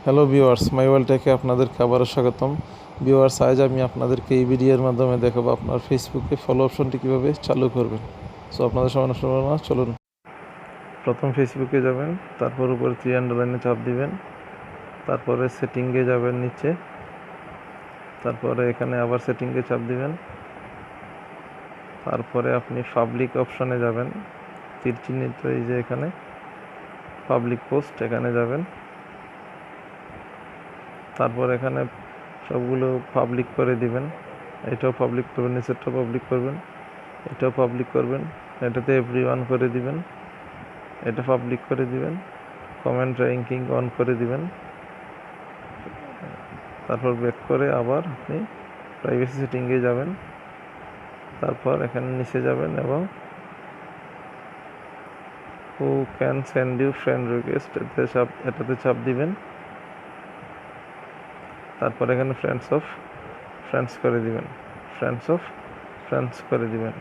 Hello viewers, মাই world টেকে আপনাদেরকে আবারও স্বাগতম। ভিউয়ার্স, আজ আমি আপনাদেরকে এই ভিডিওর মাধ্যমে দেখাবো আপনার ফেসবুকে ফলো অপশনটি কীভাবে চালু করবেন। সো আপনাদের সময় নষ্ট করবো না, চলুন। প্রথম ফেসবুকে যাবেন, তারপর উপরে 3 আন্ডারলাইনে চাপ দিবেন, তারপরে সেটিংয়ে যাবেন নিচে, তারপরে এখানে আবার সেটিংয়ে চাপ দিবেন, তারপরে আপনি পাবলিক অপশনে যাবেন, তীর চিহ্নিত এই যে এখানে পাবলিক পোস্ট, এখানে যাবেন। তারপর এখানে সবগুলো পাবলিক করে দিবেন, এটাও পাবলিক করবেন, নিচেরটাও পাবলিক করবেন, এটাও পাবলিক করবেন, এটাতে এভরিওয়ান করে দিবেন, এটা পাবলিক করে দিবেন, কমেন্ট র্যাঙ্কিং অন করে দিবেন। তারপর ব্যাক করে আবার আপনি প্রাইভেসি সেটিংয়ে যাবেন, তারপর এখানে নিচে যাবেন এবং who can send you friend request এটাতে চাপ দিবেন। তারপর এখানে ফ্রেন্ডস করে দিবেন, ফ্রেন্ডস করে দিবেন।